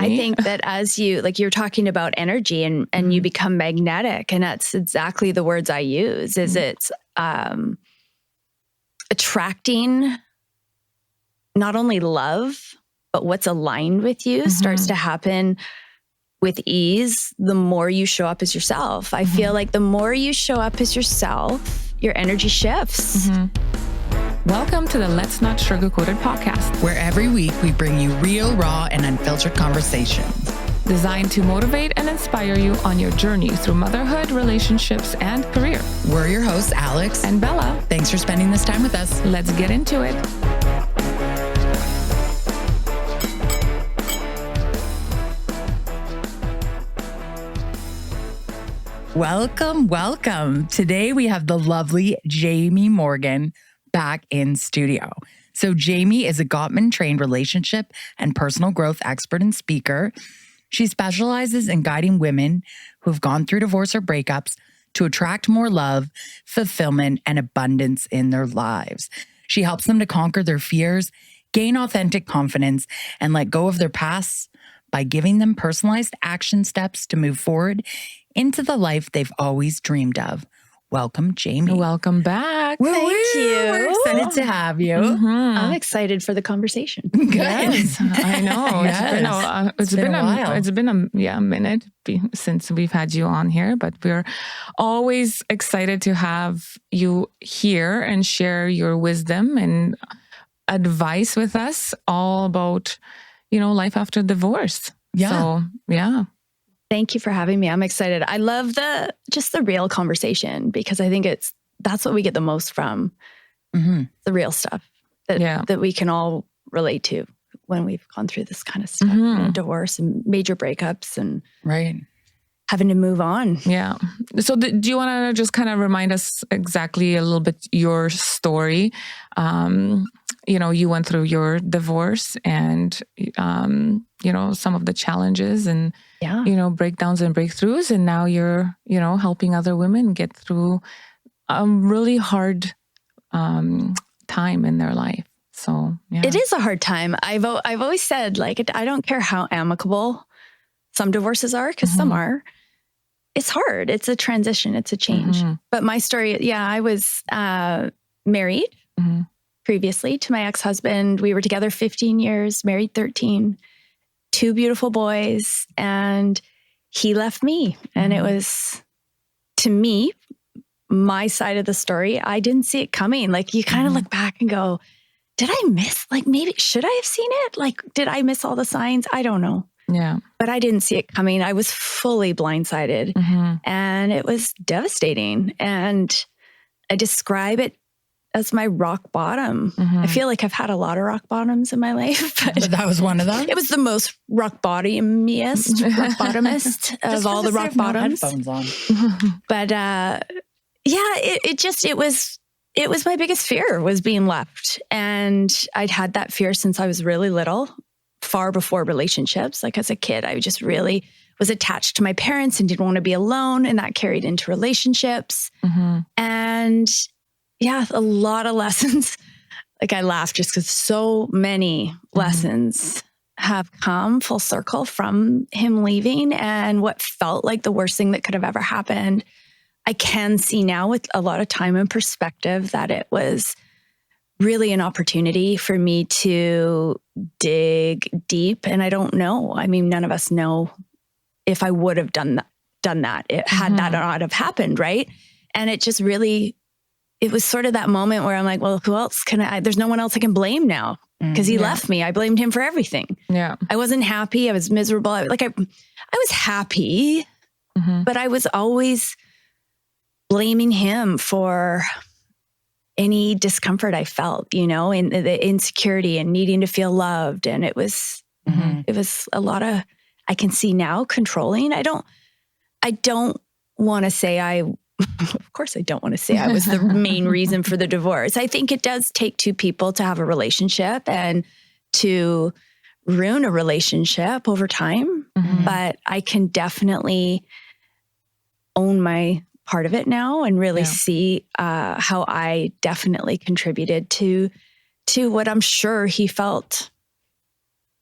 I think that as you're talking about energy and you become magnetic, and that's exactly the words I use, is it's attracting not only love, but what's aligned with you starts to happen with ease the more you show up as yourself. I feel like the more you show up as yourself, your energy shifts. Welcome to the Let's Not Sugarcoat It podcast, where every week we bring you real, raw, and unfiltered conversations designed to motivate and inspire you on your journey through motherhood, relationships, and career. We're your hosts, Alex and Bella. Thanks for spending this time with us. Let's get into it. Welcome. Today we have the lovely Jaime Morgan back in studio. So Jaime is a Gottman trained relationship and personal growth expert and speaker. She specializes in guiding women who've gone through divorce or breakups to attract more love, fulfillment, and abundance in their lives. She helps them to conquer their fears, gain authentic confidence, and let go of their pasts by giving them personalized action steps to move forward into the life they've always dreamed of. Welcome, Jaime. Welcome back. Thank you. We're excited to have you. I'm excited for the conversation. Good. Yes, I know. It's been a while. It's been a minute since we've had you on here, but we're always excited to have you here and share your wisdom and advice with us all about, life after divorce. Yeah. So, yeah. Thank you for having me. I'm excited. I love the real conversation because I think that's what we get the most from, the real stuff that we can all relate to when we've gone through this kind of stuff, divorce and major breakups and having to move on. Yeah. So do you want to just kind of remind us exactly a little bit your story? You went through your divorce and, some of the challenges and, breakdowns and breakthroughs. And now you're, helping other women get through a really hard time in their life. So, yeah. It is a hard time. I've always said, I don't care how amicable some divorces are, because some are. It's hard. It's a transition. It's a change. But my story, I was married previously to my ex-husband. We were together 15 years, married 13, 2 beautiful boys, and he left me. And it was, to me, my side of the story. I didn't see it coming. You kind of look back and go, did I miss? Maybe should I have seen it? Did I miss all the signs? I don't know. Yeah. But I didn't see it coming. I was fully blindsided and it was devastating. And I describe it as my rock bottom. I feel like I've had a lot of rock bottoms in my life, but that was one of them. It was the most rock bottomist of all the rock bottoms. Headphones on. But it was my biggest fear, was being left. And I'd had that fear since I was really little, far before relationships. As a kid, I just really was attached to my parents and didn't want to be alone. And that carried into relationships. And a lot of lessons. I laugh just because so many lessons have come full circle from him leaving, and what felt like the worst thing that could have ever happened. I can see now with a lot of time and perspective that it was really an opportunity for me to dig deep. And I don't know. I mean, none of us know if I would have done that. It had that not have happened, right? And it just really, it was sort of that moment where I'm like, well, who else there's no one else I can blame now because he left me. I blamed him for everything. Yeah. I wasn't happy. I was miserable. I was happy, but I was always blaming him for any discomfort I felt, and the insecurity and needing to feel loved. And it was a lot of, I can see now, controlling. I don't want to say of course I don't want to say I was the main reason for the divorce. I think it does take 2 people to have a relationship and to ruin a relationship over time. But I can definitely own my part of it now and really see how I definitely contributed to what I'm sure he felt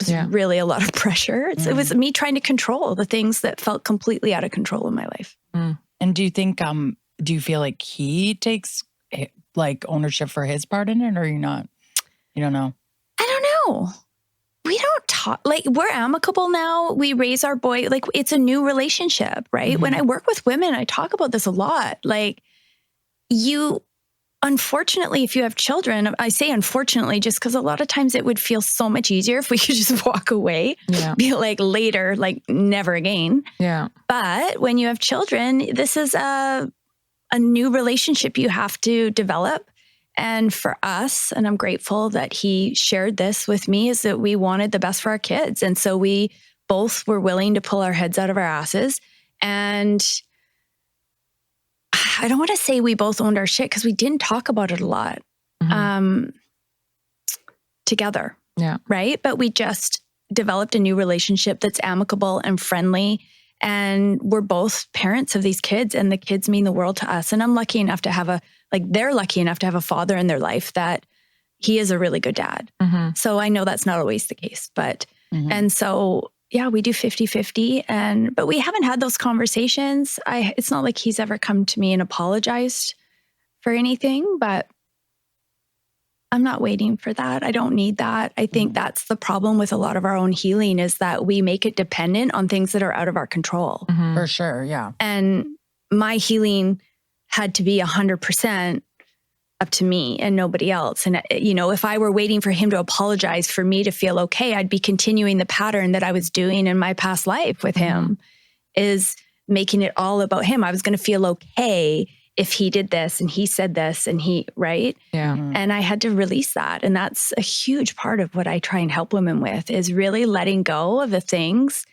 It was really a lot of pressure. It was me trying to control the things that felt completely out of control in my life. And do you think, do you feel like he takes like ownership for his part in it, or you not? You don't know? I don't know. We don't talk, like, we're amicable now. We raise our boy, like, it's a new relationship, right? When I work with women, I talk about this a lot. Like, unfortunately, if you have children, I say unfortunately, just because a lot of times it would feel so much easier if we could just walk away, be like later, like never again. Yeah. But when you have children, this is a new relationship you have to develop. And for us, and I'm grateful that he shared this with me, is that we wanted the best for our kids. And so we both were willing to pull our heads out of our asses. And I don't want to say we both owned our shit because we didn't talk about it a lot together. Yeah. Right. But we just developed a new relationship that's amicable and friendly. And we're both parents of these kids, and the kids mean the world to us. And I'm lucky enough to have they're lucky enough to have a father in their life that he is a really good dad. So I know that's not always the case, but, and so, yeah, we do 50-50, but we haven't had those conversations. It's not like he's ever come to me and apologized for anything, but I'm not waiting for that. I don't need that. I think that's the problem with a lot of our own healing, is that we make it dependent on things that are out of our control. For sure. Yeah. And my healing had to be 100% up to me and nobody else. And, if I were waiting for him to apologize for me to feel okay, I'd be continuing the pattern that I was doing in my past life with him, is making it all about him. I was going to feel okay if he did this and he said this and right? Yeah. And I had to release that. And that's a huge part of what I try and help women with, is really letting go of the things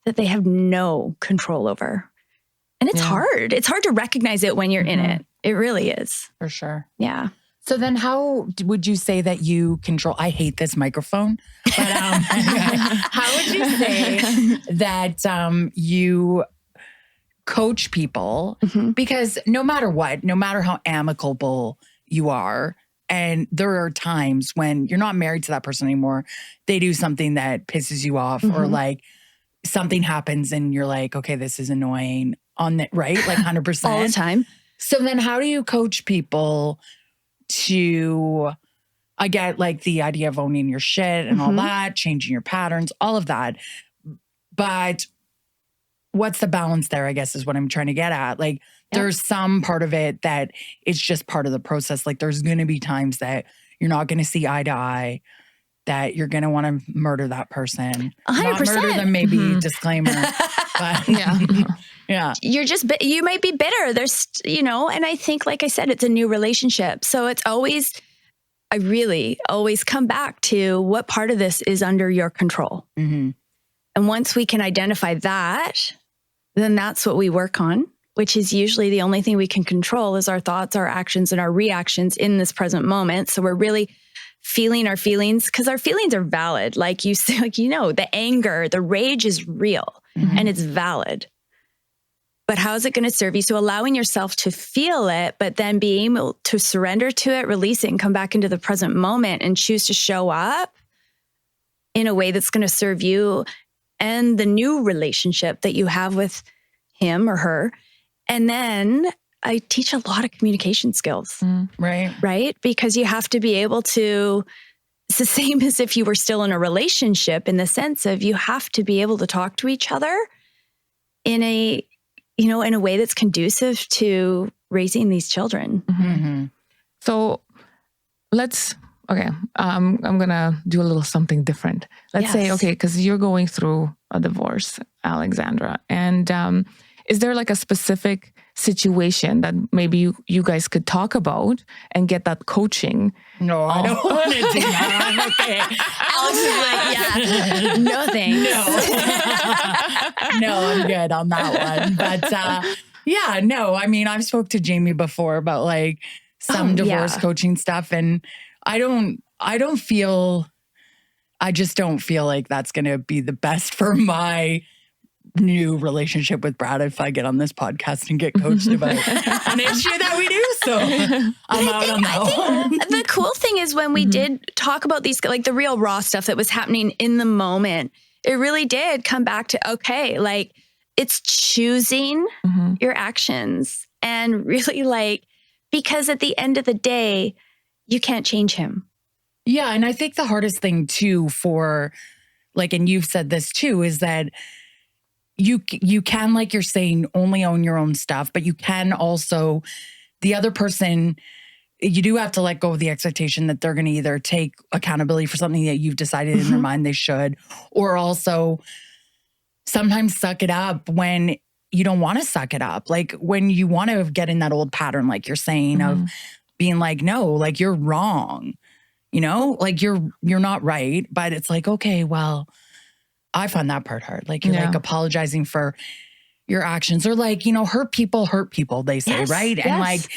that they have no control over. And it's hard. It's hard to recognize it when you're in it. It really is. For sure. Yeah. So then how would you say that you control, I hate this microphone, but how would you say that you coach people? Because no matter what, no matter how amicable you are, and there are times when you're not married to that person anymore, they do something that pisses you off, or like something happens and you're like, okay, this is annoying right? Like 100%. All the time. So then how do you coach people to, I get like the idea of owning your shit and all that, changing your patterns, all of that. But what's the balance there, I guess, is what I'm trying to get at. Like there's some part of it that it's just part of the process. Like there's going to be times that you're not going to see eye to eye, that you're going to want to murder that person. 100%. Not murder them, maybe, disclaimer. But yeah. You might be bitter. There's, and I think, like I said, it's a new relationship. So it's always, I really always come back to what part of this is under your control. And once we can identify that, then that's what we work on, which is usually the only thing we can control is our thoughts, our actions, and our reactions in this present moment. So we're really feeling our feelings, because our feelings are valid. Like you say, the anger, the rage is real and it's valid. But how is it going to serve you? So allowing yourself to feel it, but then being able to surrender to it, release it, and come back into the present moment and choose to show up in a way that's going to serve you and the new relationship that you have with him or her. And then I teach a lot of communication skills. Right? Because you have to be able to, it's the same as if you were still in a relationship, in the sense of you have to be able to talk to each other in a way that's conducive to raising these children. So I'm going to do a little something different. Let's say, because you're going through a divorce, Alexandra, and is there like a specific situation that maybe you guys could talk about and get that coaching? No, I don't want to do that. I'm okay. Alex is like, no thanks. No, I'm good on that one. But I mean, I've spoke to Jaime before about like some divorce coaching stuff, and I just don't feel like that's going to be the best for my new relationship with Brad if I get on this podcast and get coached about an issue that we do. So I'm out on that one. The cool thing is when we did talk about these, like the real raw stuff that was happening in the moment, it really did come back to, okay, like it's choosing your actions and really like, because at the end of the day, you can't change him. Yeah. And I think the hardest thing too for like, and you've said this too, is that you can, like you're saying, only own your own stuff, but you can also, the other person, you do have to let go of the expectation that they're going to either take accountability for something that you've decided in their mind they should, or also sometimes suck it up when you don't want to suck it up. Like when you want to get in that old pattern, like you're saying, of being like, no, like you're wrong, you know, like you're not right. But it's like, okay, well, I find that part hard. Like you're like apologizing for your actions, or like, you know, hurt people, they say, right? Yes. And like,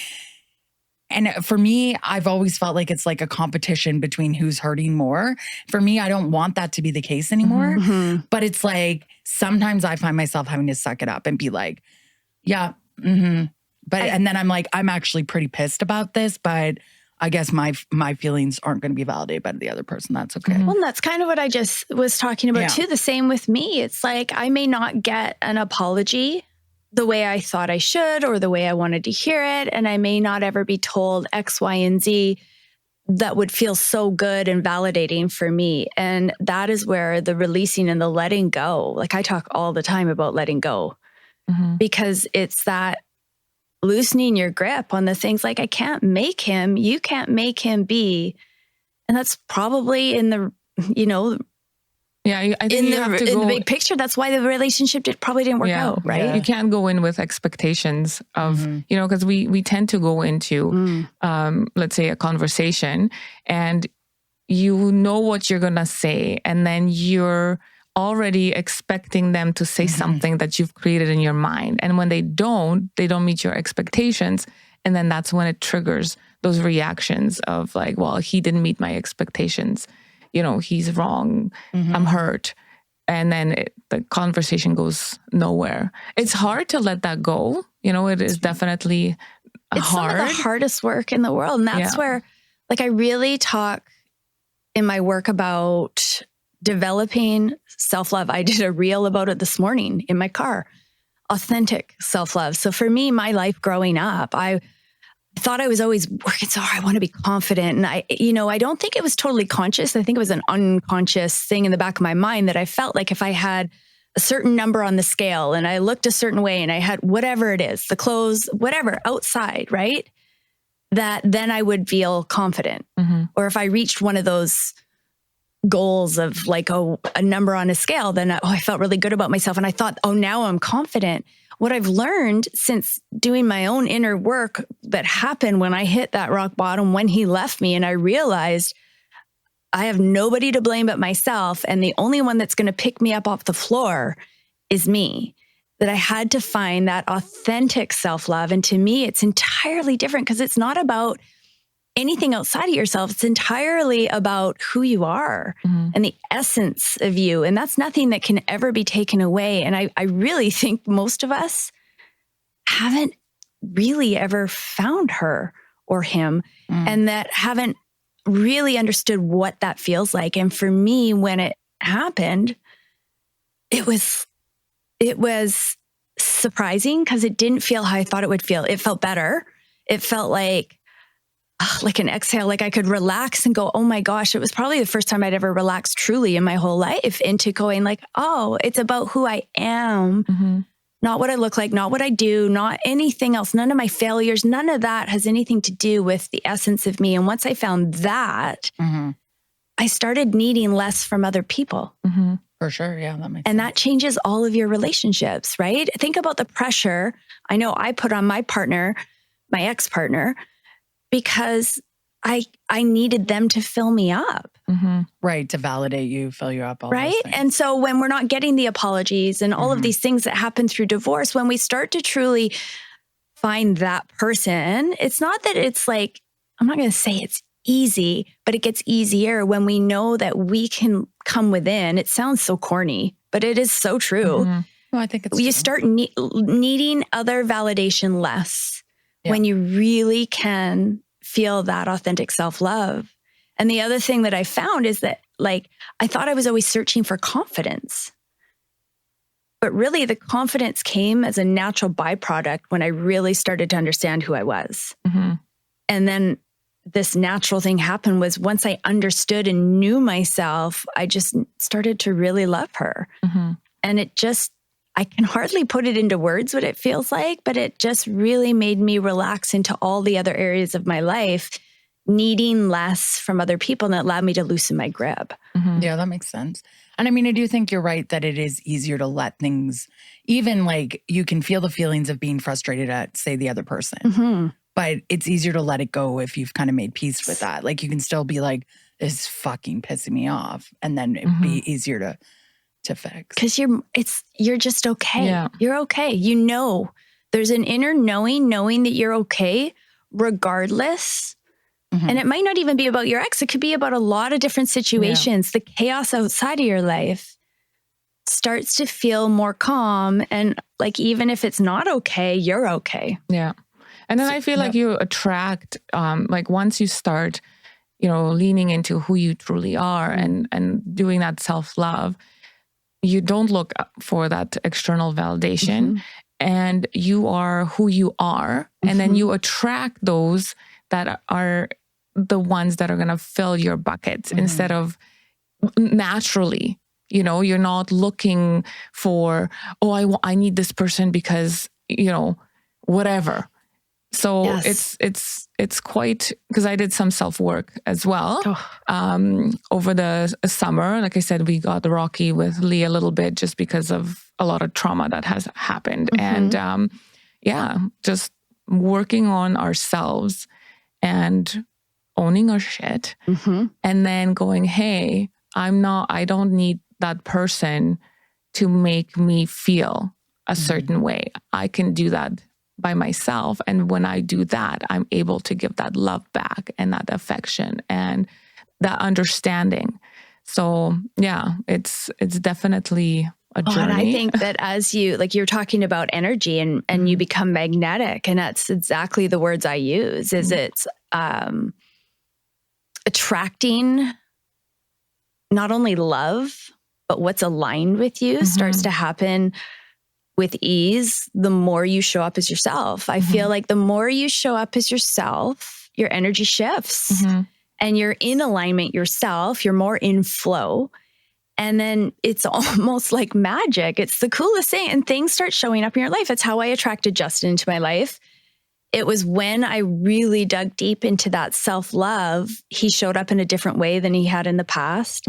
and for me, I've always felt like it's like a competition between who's hurting more. For me, I don't want that to be the case anymore. But it's like, sometimes I find myself having to suck it up and be like, yeah, but, and then I'm like, I'm actually pretty pissed about this, but I guess my feelings aren't going to be validated by the other person. That's okay. Well, and that's kind of what I just was talking about too. The same with me. It's like, I may not get an apology the way I thought I should, or the way I wanted to hear it. And I may not ever be told X, Y, and Z that would feel so good and validating for me. And that is where the releasing and the letting go, like I talk all the time about letting go, because it's that loosening your grip on the things like, I can't make him, you can't make him be. And that's probably in the, you know, I think in you have to the go, big picture, that's why the relationship probably didn't work out, right? Yeah. You can't go in with expectations of, you know, because we tend to go into, let's say, a conversation, and you know what you're going to say, and then you're already expecting them to say something that you've created in your mind. And when they don't meet your expectations. And then that's when it triggers those reactions of like, well, he didn't meet my expectations. You know, he's wrong. I'm hurt. And then the conversation goes nowhere. It's hard to let that go. You know, it is definitely it's hard. Some of the hardest work in the world. And that's where, like, I really talk in my work about developing self-love. I did a reel about it this morning in my car. Authentic self-love. So for me, my life growing up, I thought I was always working so hard. I want to be confident. And I don't think it was totally conscious. I think it was an unconscious thing in the back of my mind that I felt like if I had a certain number on the scale and I looked a certain way and I had whatever it is, the clothes, whatever outside, right? That then I would feel confident. Or if I reached one of those goals of like a number on a scale, then I felt really good about myself. And I thought, now I'm confident. What I've learned since doing my own inner work that happened when I hit that rock bottom, when he left me, and I realized I have nobody to blame but myself. And the only one that's going to pick me up off the floor is me. That I had to find that authentic self-love. And to me, it's entirely different because it's not about anything outside of yourself. It's entirely about who you are and the essence of you. And that's nothing that can ever be taken away. And I really think most of us haven't really ever found her or him and that haven't really understood what that feels like. And for me, when it happened, it was surprising because it didn't feel how I thought it would feel. It felt better. It felt like an exhale, like I could relax and go, oh my gosh, it was probably the first time I'd ever relaxed truly in my whole life into going like, oh, it's about who I am, not what I look like, not what I do, not anything else, none of my failures, none of that has anything to do with the essence of me. And once I found that, I started needing less from other people. For sure. Yeah, that makes sense. And that changes all of your relationships, right? Think about the pressure I know I put on my partner, my ex-partner, because I needed them to fill me up. Right. To validate you, fill you up. All right. And so when we're not getting the apologies and all of these things that happen through divorce, when we start to truly find that person, it's not that it's like, I'm not going to say it's easy, but it gets easier when we know that we can come within. It sounds so corny, but it is so true. Well, I think it's you true. start needing other validation less when you really can feel that authentic self-love. And the other thing that I found is that, like, I thought I was always searching for confidence. But really, the confidence came as a natural byproduct when I really started to understand who I was. Mm-hmm. And then this natural thing happened was once I understood and knew myself, I just started to really love her. Mm-hmm. And it just, I can hardly put it into words what it feels like, but it just really made me relax into all the other areas of my life, needing less from other people, and that allowed me to loosen my grip. Mm-hmm. Yeah, that makes sense. And I mean, I do think you're right that it is easier to let things, even like you can feel the feelings of being frustrated at, say, the other person, Mm-hmm. but it's easier to let it go if you've kind of made peace with that. Like you can still be like, this is fucking pissing me off. And then it'd be easier to fix. Because you're just okay. Yeah. You're okay. You know, there's an inner knowing that you're okay regardless. Mhm. And it might not even be about your ex. It could be about a lot of different situations. The chaos outside of your life starts to feel more calm. And like, even if it's not okay, you're okay. Yeah. And then I feel like you attract, like once you start, leaning into who you truly are and doing that self-love, you don't look for that external validation and you are who you are. And then you attract those that are the ones that are going to fill your buckets instead of naturally, you're not looking for, I need this person because, whatever. So it's quite, because I did some self-work as well over the summer. Like I said, we got rocky with Lee a little bit just because of a lot of trauma that has happened. And just working on ourselves and owning our shit and then going, hey, I don't need that person to make me feel a certain way. I can do that by myself. And when I do that, I'm able to give that love back and that affection and that understanding. So yeah, it's definitely a journey. And I think that as you're talking about energy and you become magnetic, and that's exactly the words I use, is it's attracting not only love, but what's aligned with you starts to happen with ease the more you show up as yourself. I feel like the more you show up as yourself, your energy shifts and you're in alignment yourself, you're more in flow. And then it's almost like magic. It's the coolest thing. And things start showing up in your life. It's how I attracted Justin into my life. It was when I really dug deep into that self-love, he showed up in a different way than he had in the past.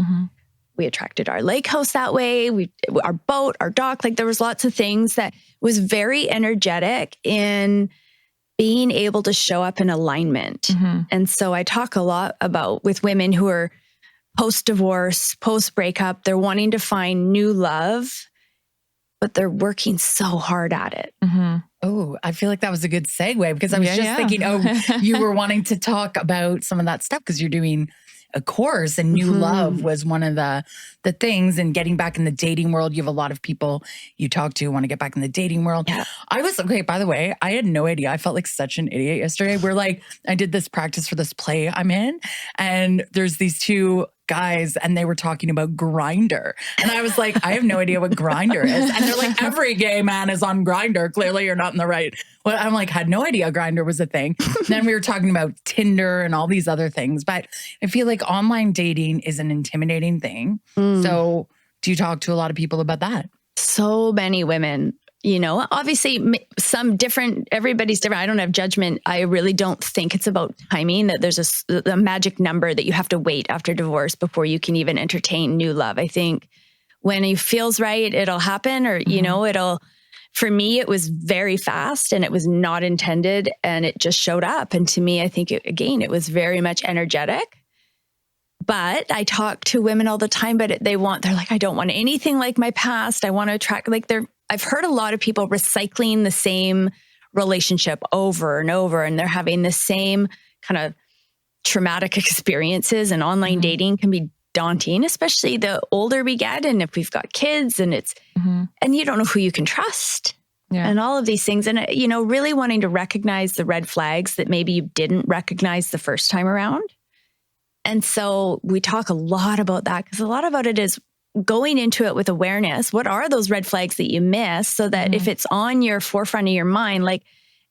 We attracted our lake house that way. Our boat, our dock, like there was lots of things that was very energetic in being able to show up in alignment. And so I talk a lot about with women who are post-divorce, post-breakup, they're wanting to find new love, but they're working so hard at it. Oh, I feel like that was a good segue because I was thinking, you were wanting to talk about some of that stuff because you're doing a course and new love was one of the things, and getting back in the dating world. You have a lot of people you talk to want to get back in the dating world. I was, okay, by the way, I had no idea. I felt like such an idiot yesterday. I did this practice for this play I'm in, and there's these two guys and they were talking about Grindr. And I was like, I have no idea what Grindr is. And they're like, every gay man is on Grindr. Clearly you're not in the right. Well, I'm like, had no idea Grindr was a thing. Then we were talking about Tinder and all these other things. But I feel like online dating is an intimidating thing. So do you talk to a lot of people about that? So many women, obviously everybody's different. I don't have judgment. I really don't think it's about timing, that there's a magic number that you have to wait after divorce before you can even entertain new love. I think when it feels right, it'll happen, or, for me, it was very fast and it was not intended and it just showed up. And to me, I think it was very much energetic. But I talk to women all the time, but they're like, I don't want anything like my past. I want to attract, I've heard a lot of people recycling the same relationship over and over, and they're having the same kind of traumatic experiences, and online dating can be daunting, especially the older we get. And if we've got kids and and you don't know who you can trust and all of these things. And, you know, really wanting to recognize the red flags that maybe you didn't recognize the first time around. And so we talk a lot about that because a lot about it is going into it with awareness. What are those red flags that you miss so that if it's on your forefront of your mind, like,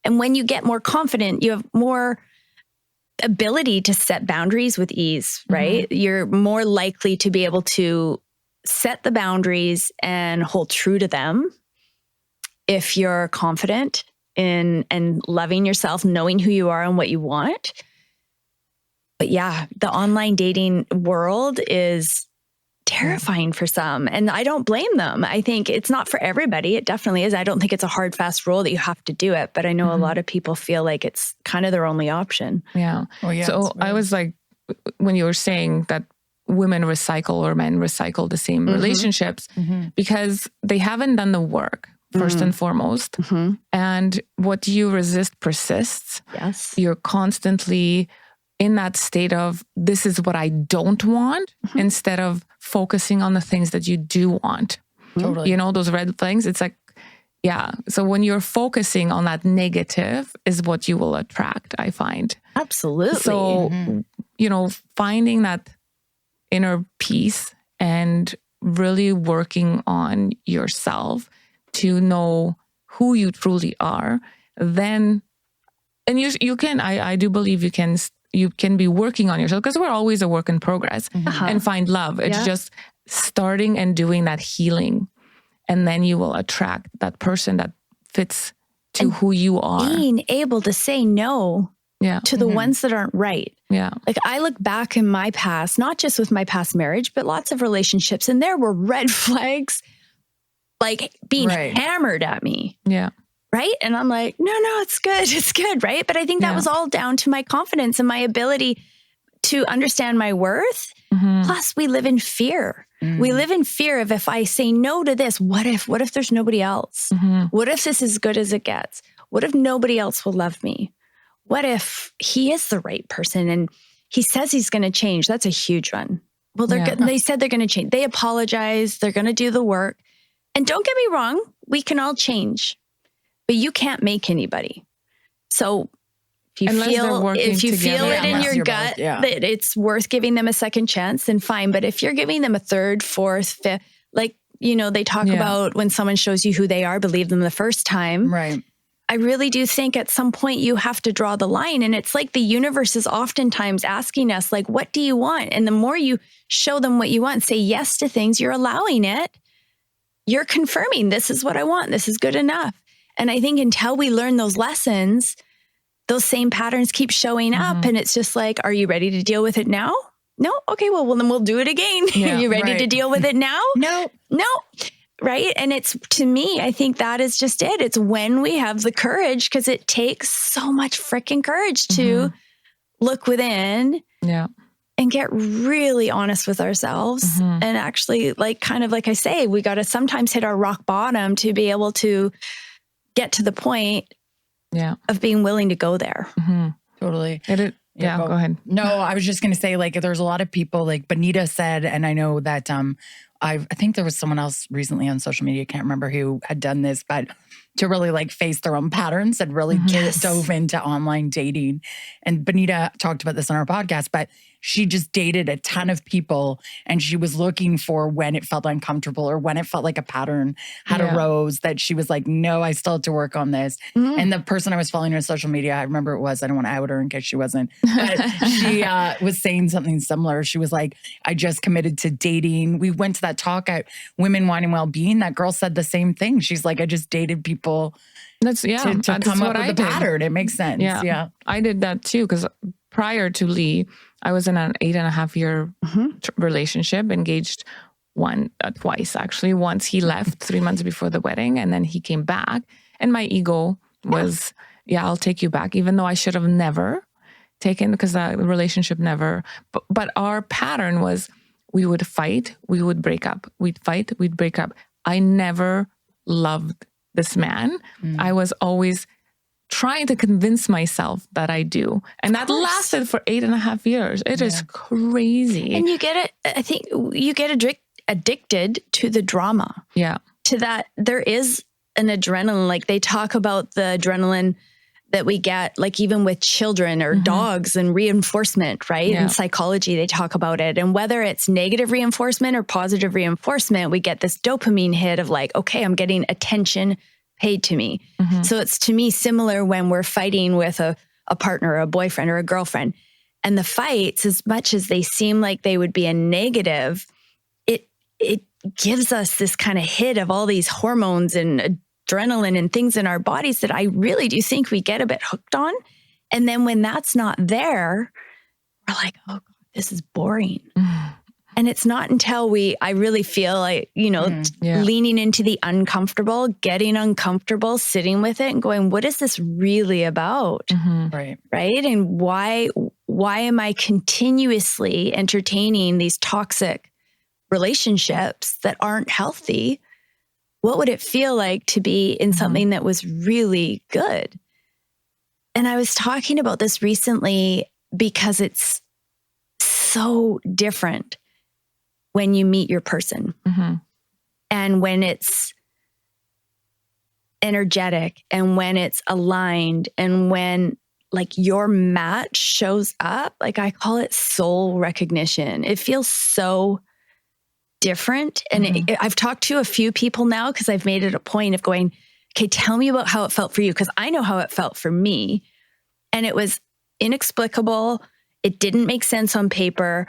and when you get more confident, you have more ability to set boundaries with ease, right? You're more likely to be able to set the boundaries and hold true to them if you're confident in and loving yourself, knowing who you are and what you want. But yeah, the online dating world is terrifying for some. And I don't blame them. I think it's not for everybody. It definitely is. I don't think it's a hard, fast rule that you have to do it. But I know a lot of people feel like it's kind of their only option. Yeah. So I was like, when you were saying that women recycle or men recycle the same relationships because they haven't done the work, first and foremost. And what you resist persists. Yes. You're constantly in that state of, this is what I don't want, instead of focusing on the things that you do want. Totally. You know, those red flags, it's like, yeah. So when you're focusing on that negative is what you will attract, I find. Absolutely. So, you know, finding that inner peace and really working on yourself to know who you truly are, then, and you can, I do believe you can be working on yourself because we're always a work in progress and find love. It's just starting and doing that healing. And then you will attract that person that fits to who you are. Being able to say no to the ones that aren't right. Yeah. Like I look back in my past, not just with my past marriage, but lots of relationships. And there were red flags like being hammered at me. Yeah. Right. And I'm like, no, it's good. It's good. Right. But I think that was all down to my confidence and my ability to understand my worth. Plus, we live in fear. We live in fear of if I say no to this, what if there's nobody else? What if this is as good as it gets? What if nobody else will love me? What if he is the right person and he says he's going to change? That's a huge one. Well, they said they're going to change. They apologize. They're going to do the work. And don't get me wrong. We can all change. But you can't make anybody. So if you feel it in your gut that it's worth giving them a second chance, then fine. But if you're giving them a third, fourth, fifth, like, you know, they talk about when someone shows you who they are, believe them the first time. Right. I really do think at some point you have to draw the line. And it's like the universe is oftentimes asking us, like, what do you want? And the more you show them what you want, say yes to things, you're allowing it. You're confirming this is what I want. This is good enough. And I think until we learn those lessons, those same patterns keep showing up. And it's just like, are you ready to deal with it now? No? Okay, well then we'll do it again. Are you ready to deal with it now? No. Right? And it's, to me, I think that is just it. It's when we have the courage, because it takes so much freaking courage to look within and get really honest with ourselves. And actually, like, kind of like I say, we got to sometimes hit our rock bottom to be able to get to the point of being willing to go there. Totally. Go ahead. No, I was just going to say, like, there's a lot of people, like Benita said, and I know that I think there was someone else recently on social media, can't remember who had done this, but to really like face their own patterns and really dove into online dating. And Benita talked about this on our podcast, but she just dated a ton of people and she was looking for when it felt uncomfortable or when it felt like a pattern had arose that she was like, no, I still have to work on this. And the person I was following on social media, I remember it was, I don't want to out her in case she wasn't, but she was saying something similar. She was like, I just committed to dating. We went to that talk at Women, Wine and Wellbeing. That girl said the same thing. She's like, I just dated people to come up with a pattern. It makes sense. Yeah. I did that too, because prior to Lee, I was in an 8.5 year relationship, engaged twice actually. Once he left 3 months before the wedding, and then he came back. And my ego was, I'll take you back, even though I should have never taken, because the relationship never. But our pattern was, we would fight, we would break up. We'd fight, we'd break up. I never loved this man. I was always trying to convince myself that I do. And that lasted for 8.5 years. It is crazy. And you get it. I think you get addicted to the drama. Yeah. To that, there is an adrenaline. Like they talk about the adrenaline that we get, like even with children or dogs and reinforcement, right? In psychology, they talk about it. And whether it's negative reinforcement or positive reinforcement, we get this dopamine hit of like, okay, I'm getting attention paid to me. So it's to me similar when we're fighting with a partner or a boyfriend or a girlfriend. And the fights, as much as they seem like they would be a negative, it gives us this kind of hit of all these hormones and adrenaline and things in our bodies that I really do think we get a bit hooked on. And then when that's not there, we're like, oh God, this is boring. And it's not until I really feel like, leaning into the uncomfortable, getting uncomfortable, sitting with it and going, what is this really about? Right. Right. And why am I continuously entertaining these toxic relationships that aren't healthy? What would it feel like to be in something that was really good? And I was talking about this recently because it's so different when you meet your person and when it's energetic and when it's aligned and when like your match shows up. Like I call it soul recognition. It feels so different. And I've talked to a few people now because I've made it a point of going, okay, tell me about how it felt for you. Because I know how it felt for me. And it was inexplicable. It didn't make sense on paper.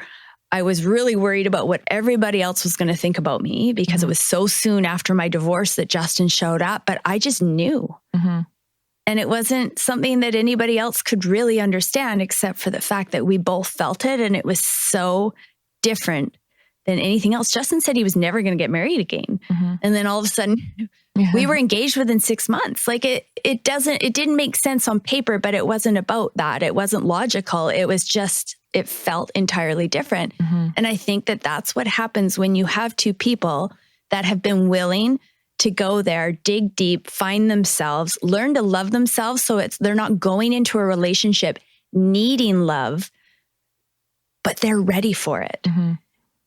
I was really worried about what everybody else was going to think about me because it was so soon after my divorce that Justin showed up. But I just knew. And it wasn't something that anybody else could really understand except for the fact that we both felt it. And it was so different than anything else. Justin said he was never going to get married again. And then all of a sudden we were engaged within 6 months. Like it didn't make sense on paper, but it wasn't about that. It wasn't logical. It was just, it felt entirely different. And I think that that's what happens when you have two people that have been willing to go there, dig deep, find themselves, learn to love themselves. So they're not going into a relationship needing love, but they're ready for it.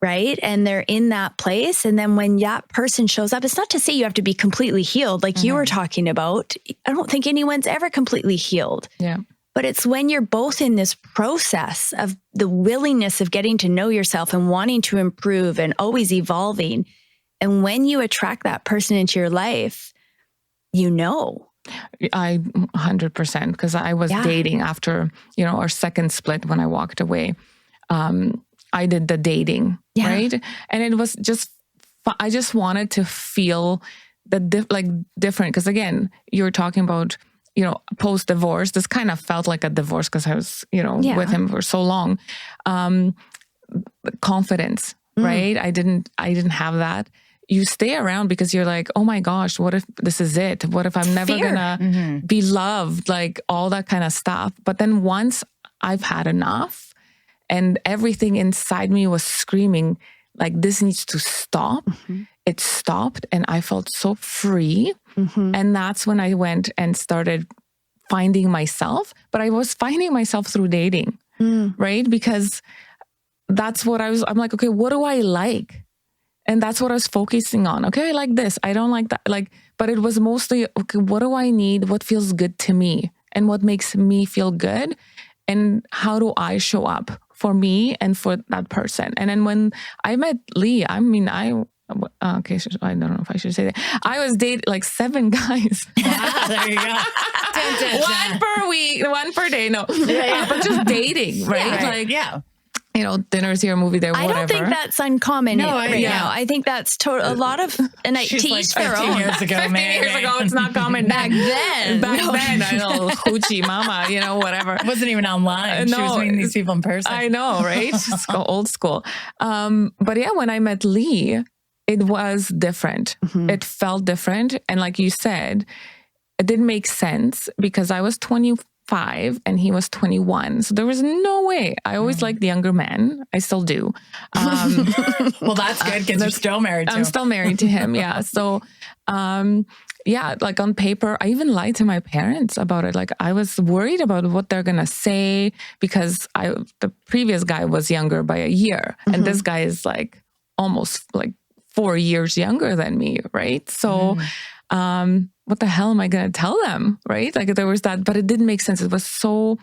Right. And they're in that place. And then when that person shows up, it's not to say you have to be completely healed. Like you were talking about, I don't think anyone's ever completely healed. Yeah. But it's when you're both in this process of the willingness of getting to know yourself and wanting to improve and always evolving. And when you attract that person into your life, I 100%, because I was dating after, our second split when I walked away. I did the dating, right? And it was just, I just wanted to feel the different. Because again, you're talking about, post-divorce. This kind of felt like a divorce because I was, with him for so long. Confidence, right? I didn't have that. You stay around because you're like, oh my gosh, what if this is it? What if I'm never gonna be loved? Like all that kind of stuff. But then once I've had enough, and everything inside me was screaming, like, this needs to stop. It stopped and I felt so free. And that's when I went and started finding myself. But I was finding myself through dating, right? Because that's what I'm like, okay, what do I like? And that's what I was focusing on. Okay, I like this. I don't like that. But it was mostly, okay, what do I need? What feels good to me? And what makes me feel good? And how do I show up for me and for that person? And then when I met Lee, I don't know if I should say that. I was dating like 7 guys. Wow, there you go. One per week, one per day. No, but just dating, right? Dinners here, movie there, whatever. I don't think that's uncommon now. I think that's a lot of, and She's to like each their 15 own. years ago, 15 years ago, it's not common. Back then. I know, hoochie mama, whatever. It wasn't even online. She was meeting these people in person. I know, right? Just go old school. But yeah, when I met Lee, it was different. It felt different. And like you said, it didn't make sense because I was 25 and he was 21. So there was no way. I always liked the younger men. I still do. Well, that's good because you're still married to him. I'm still married to him. Yeah. So yeah, like on paper, I even lied to my parents about it. Like I was worried about what they're going to say because the previous guy was younger by a year. And this guy is like almost like 4 years younger than me. Right. So, what the hell am I going to tell them? Right. Like there was that, but it didn't make sense. It was so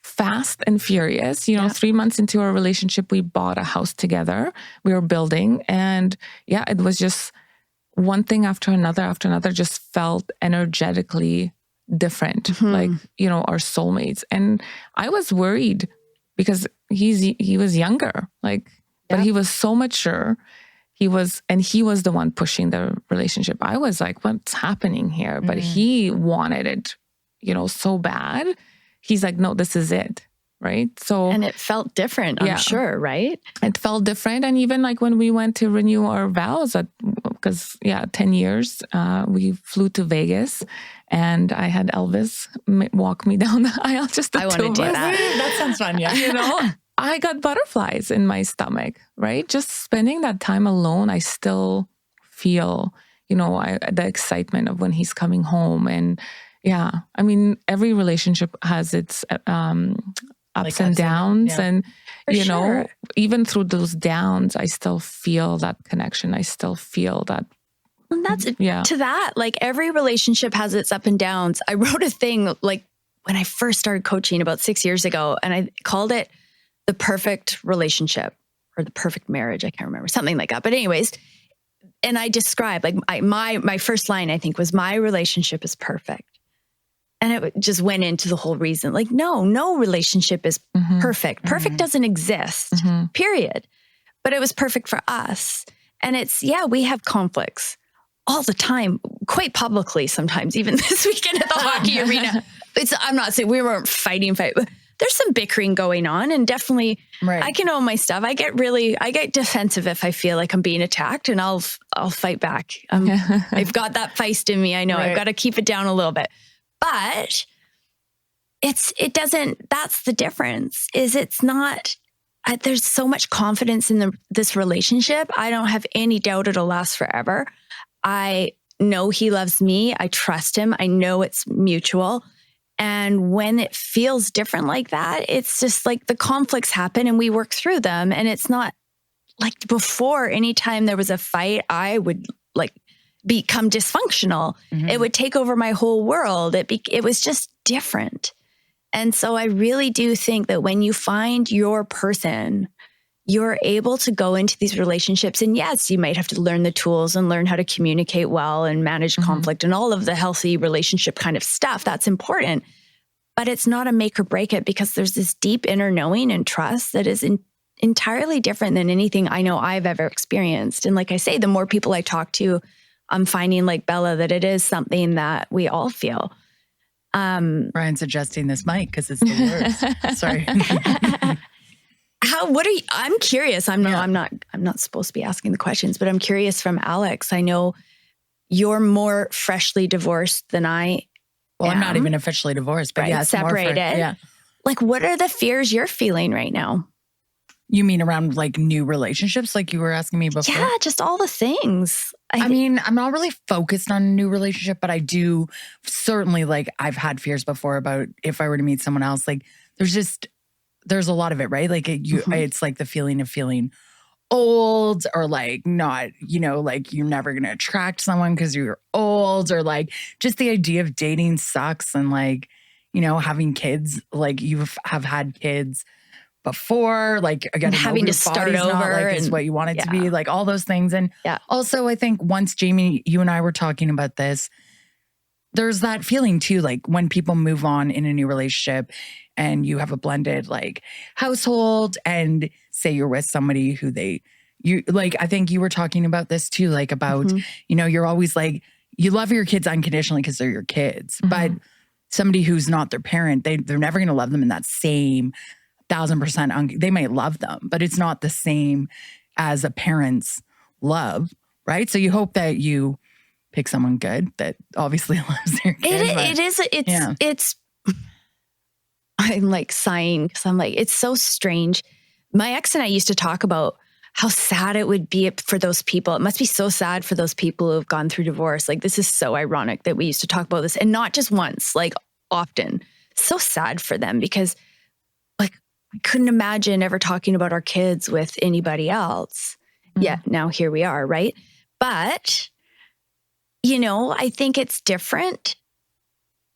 fast and furious. 3 months into our relationship, we bought a house together. We were building, and yeah, it was just one thing after another just felt energetically different, like, our soulmates. And I was worried because he was younger, like, but he was so mature. He was the one pushing the relationship. I was like, what's happening here? But he wanted it, so bad. He's like, no, this is it. Right. So, and it felt different, I'm sure, right? It felt different. And even like when we went to renew our vows, because 10 years, we flew to Vegas and I had Elvis walk me down the aisle. Just I want to do that. That sounds fun. Yeah. I got butterflies in my stomach, right? Just spending that time alone, I still feel, the excitement of when he's coming home. And yeah, I mean, every relationship has its ups and downs. And, even through those downs, I still feel that connection. I still feel that. And that's to that, like every relationship has its up and downs. I wrote a thing like when I first started coaching about 6 years ago, and I called it the perfect relationship or the perfect marriage. I can't remember, something like that. But anyways, and I described like my first line, I think, was my relationship is perfect. And it just went into the whole reason. Like, no relationship is perfect. Perfect doesn't exist, period. But it was perfect for us. And it's, we have conflicts all the time, quite publicly sometimes, even this weekend at the hockey arena. I'm not saying we weren't fighting, but there's some bickering going on. And definitely, I can own my stuff. I get defensive if I feel like I'm being attacked, and I'll fight back. I've got that feist in me. I know I've got to keep it down a little bit. But that's the difference, is it's not, there's so much confidence in this relationship. I don't have any doubt it'll last forever. I know he loves me. I trust him. I know it's mutual. And when it feels different like that, it's just like the conflicts happen and we work through them. And it's not like before, anytime there was a fight, I would like become dysfunctional. It would take over my whole world. It was just different. And so I really do think that when you find your person, you're able to go into these relationships. And yes, you might have to learn the tools and learn how to communicate well and manage conflict and all of the healthy relationship kind of stuff. That's important. But it's not a make or break it, because there's this deep inner knowing and trust that is entirely different than anything I know I've ever experienced. And like I say, the more people I talk to, I'm finding, like Bella, that it is something that we all feel. Brian's adjusting this mic because it's the worst. Sorry. I'm curious. I'm not supposed to be asking the questions, but I'm curious from Alex. I know you're more freshly divorced than I am. I'm not even officially divorced, but separated. Like, what are the fears you're feeling right now? You mean around like new relationships, like you were asking me before? Yeah, just all the things. I mean, I'm not really focused on a new relationship, but I do certainly, like, I've had fears before about if I were to meet someone else. Like, there's a lot of it, right? Like, it's like the feeling of feeling old, or like not, like you're never going to attract someone because you're old, or like just the idea of dating sucks, and like, having kids, like you have had kids before, like again, having to start over is what you want it to be, like all those things. And also I think once, Jamie, you and I were talking about this, there's that feeling too, like when people move on in a new relationship and you have a blended like household, and say you're with somebody who I think you were talking about this too, like about, you're always like, you love your kids unconditionally because they're your kids, but somebody who's not their parent, they're never going to love them in that same 1,000%. They might love them, but it's not the same as a parent's love, right? So you hope that you pick someone good that obviously loves their kid. It's. I'm like sighing because I'm like, it's so strange. My ex and I used to talk about how sad it would be for those people. It must be so sad for those people who have gone through divorce. Like, this is so ironic that we used to talk about this, and not just once, like often. So sad for them, because like I couldn't imagine ever talking about our kids with anybody else. Yeah, now here we are, right? But, you know, I think it's different,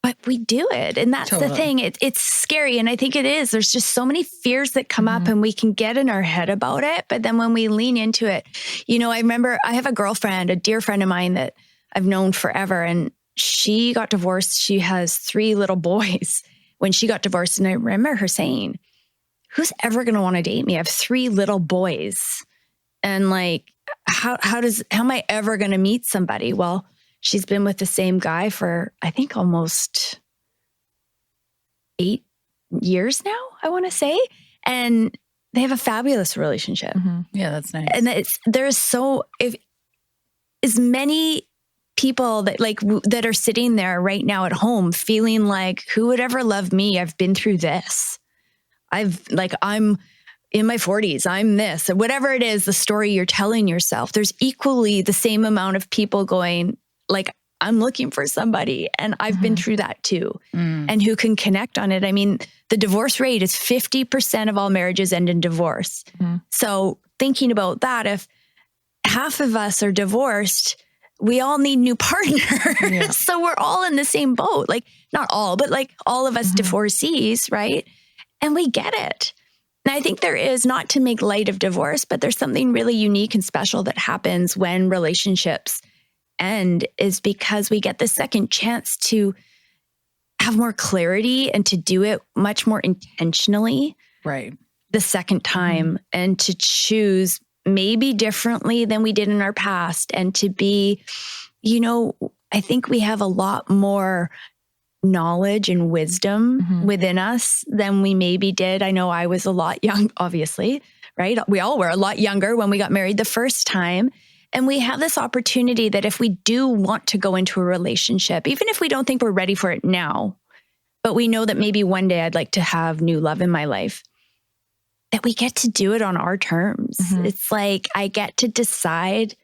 but we do it. And that's the thing. It's scary. And I think it is. There's just so many fears that come up, and we can get in our head about it. But then when we lean into it, you know, I remember I have a girlfriend, a dear friend of mine that I've known forever, and she got divorced. She has 3 little boys when she got divorced. And I remember her saying, who's ever going to want to date me? I have 3 little boys. And like, how am I ever going to meet somebody? Well, she's been with the same guy for, I think, almost 8 years now, I want to say. And they have a fabulous relationship. Yeah, that's nice. And if as many people that that are sitting there right now at home feeling like, who would ever love me? I've been through this. I'm in my 40s, I'm this, or whatever it is, the story you're telling yourself. There's equally the same amount of people going like, I'm looking for somebody, and I've been through that too, and who can connect on it. I mean, the divorce rate is 50% of all marriages end in divorce. So thinking about that, if half of us are divorced, we all need new partners. So we're all in the same boat. Like, not all, but like all of us divorcees, right? And we get it. And I think there is, not to make light of divorce, but there's something really unique and special that happens when relationships end, is because we get the second chance to have more clarity and to do it much more intentionally. Right. The second time, and to choose maybe differently than we did in our past, and to be, you know, I think we have a lot more knowledge and wisdom within us than we maybe did. I know I was a lot young, obviously, right? We all were a lot younger when we got married the first time. And we have this opportunity that if we do want to go into a relationship, even if we don't think we're ready for it now, but we know that maybe one day I'd like to have new love in my life, that we get to do it on our terms. It's like, I get to decide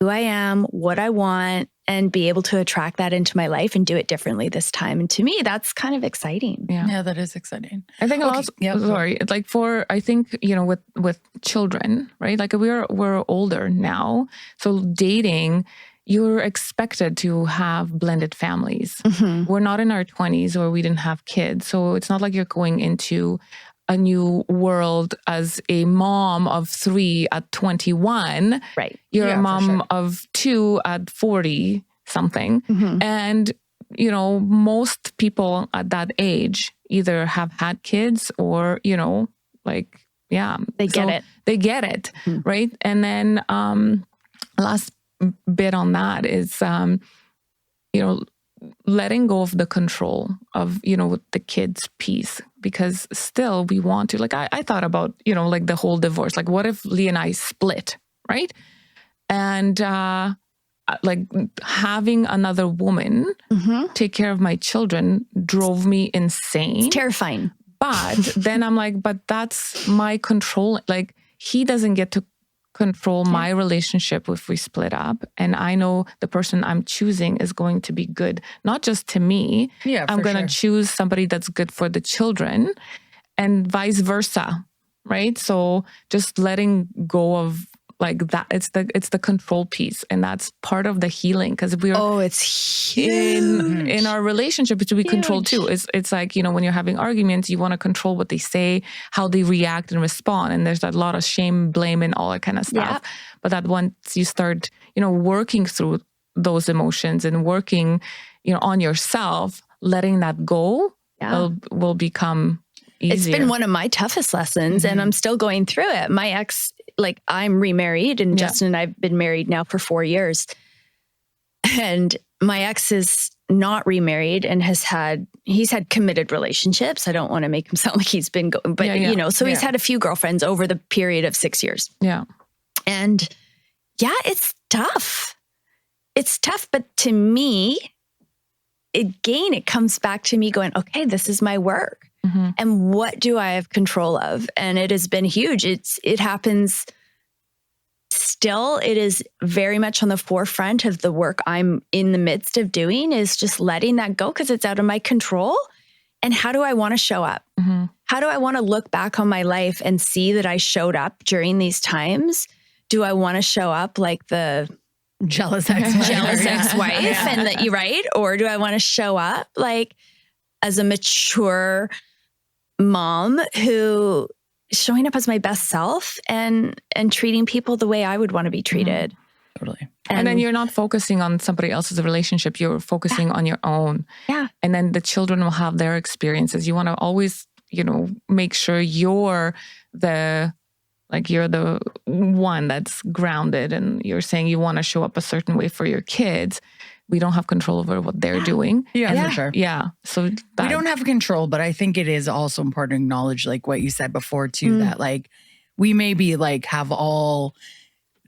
who I am, what I want, and be able to attract that into my life and do it differently this time. And to me, that's kind of exciting. Yeah, that is exciting. I think also, sorry, like I think, you know, with children, right? Like we're older now. So dating, you're expected to have blended families. We're not in our 20s, or we didn't have kids. So it's not like you're going into a new world as a mom of 3 at 21. Right. You're a mom of 2 at 40 something. And, you know, most people at that age either have had kids or, you know, like, they get it. Right. And then last bit on that is, you know, letting go of the control of, you know, the kids piece, because still we want to, like, I thought about, you know, like the whole divorce, like what if Lee and I split, right? And like having another woman take care of my children drove me insane. It's terrifying. But then I'm like, but that's my control. Like, he doesn't get to control my relationship if we split up. And I know the person I'm choosing is going to be good, not just to me. Yeah, I'm going to choose somebody that's good for the children, and vice versa. Right. So just letting go of like that, it's the control piece, and that's part of the healing, because it's huge. in our relationship to be controlled too. It's like, you know, when you're having arguments, you want to control what they say, how they react and respond, and there's a lot of shame, blame, and all that kind of stuff. But that once you start, you know, working through those emotions and working, you know, on yourself, letting that go will become easier. It's been one of my toughest lessons, and I'm still going through it. My ex, like, I'm remarried, and Justin and I've been married now for 4 years. And my ex is not remarried and he's had committed relationships. I don't want to make him sound like he's been going, but you know, so he's had a few girlfriends over the period of 6 years. Yeah. And it's tough. It's tough. But to me, it comes back to me going, okay, this is my work. And what do I have control of? And it has been huge. It happens still, it is very much on the forefront of the work I'm in the midst of doing, is just letting that go because it's out of my control. And how do I want to show up? Mm-hmm. How do I want to look back on my life and see that I showed up during these times? Do I want to show up like the jealous ex-wife, and that you right? Or do I want to show up like as a mature mom who is showing up as my best self and treating people the way I would want to be treated? Mm-hmm. Totally. And then you're not focusing on somebody else's relationship. You're focusing on your own. Yeah. And then the children will have their experiences. You want to always, make sure you're the one that's grounded, and you're saying you want to show up a certain way for your kids. We don't have control over what they're doing. Yeah, for sure. Yeah. So we don't have control, but I think it is also important to acknowledge, like what you said before too, that like we maybe like have all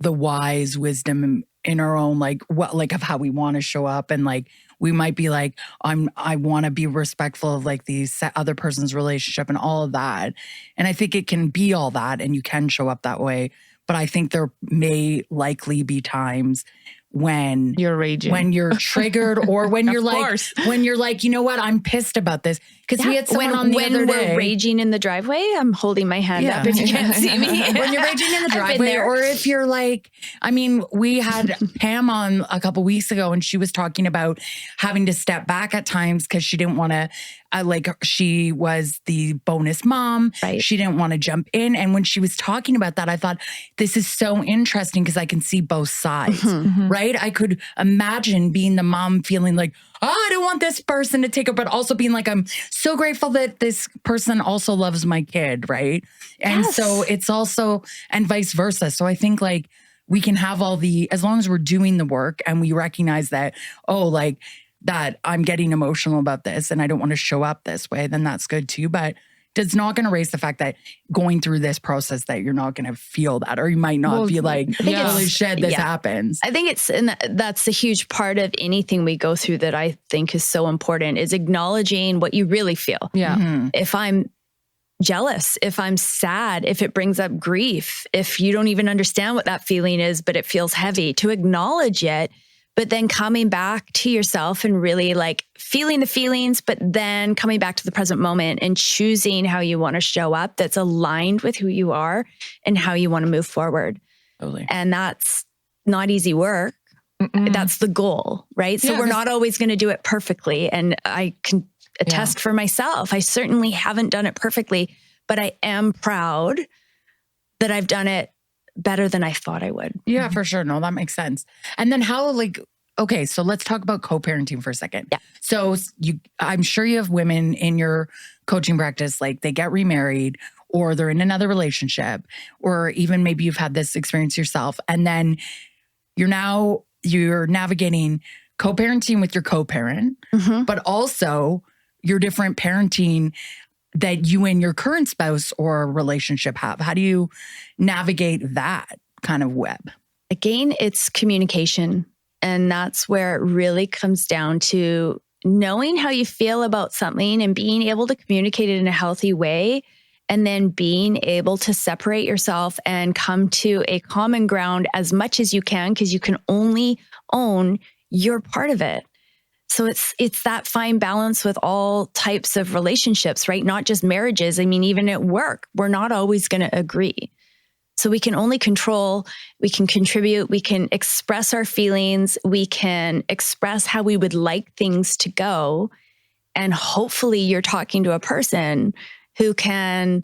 the wise wisdom in our own, like what, like of how we want to show up. And like, we might be like, I want to be respectful of like the other person's relationship and all of that. And I think it can be all that and you can show up that way. But I think there may likely be times when you're raging, when you're triggered, or when you're like, you know what, I'm pissed about this. Because we had someone on the other day. When we're raging in the driveway, I'm holding my hand up if you can't see me. When you're raging in the driveway, or if you're like, I mean, we had Pam on a couple weeks ago and she was talking about having to step back at times because she didn't want to, she was the bonus mom. Right. She didn't want to jump in. And when she was talking about that, I thought, this is so interesting because I can see both sides, right? I could imagine being the mom feeling like, I don't want this person to take it, but also being like, I'm so grateful that this person also loves my kid, right? And so it's also, and vice versa. So I think like we can have as long as we're doing the work and we recognize that, that I'm getting emotional about this and I don't want to show up this way, then that's good too. But it's not going to erase the fact that going through this process that you're not going to feel that, or you might not be like, holy shit, this happens. I think that's a huge part of anything we go through that I think is so important, is acknowledging what you really feel. Yeah. Mm-hmm. If I'm jealous, if I'm sad, if it brings up grief, if you don't even understand what that feeling is, but it feels heavy, to acknowledge it. But then coming back to yourself and really like feeling the feelings, but then coming back to the present moment and choosing how you want to show up that's aligned with who you are and how you want to move forward. Totally. And that's not easy work. That's the goal, right? So we're not always going to do it perfectly. And I can attest for myself, I certainly haven't done it perfectly, but I am proud that I've done it better than I thought I would. Yeah, for sure. No, that makes sense. And then how, okay, so let's talk about co-parenting for a second. Yeah. So I'm sure you have women in your coaching practice, like they get remarried or they're in another relationship, or even maybe you've had this experience yourself. And then you're navigating co-parenting with your co-parent, but also your different parenting that you and your current spouse or relationship have. How do you navigate that kind of web? Again, it's communication. And that's where it really comes down to knowing how you feel about something and being able to communicate it in a healthy way. And then being able to separate yourself and come to a common ground as much as you can, because you can only own your part of it. So it's that fine balance with all types of relationships, right? Not just marriages. I mean, even at work, we're not always going to agree. So we can only control, we can contribute, we can express our feelings, we can express how we would like things to go. And hopefully you're talking to a person who can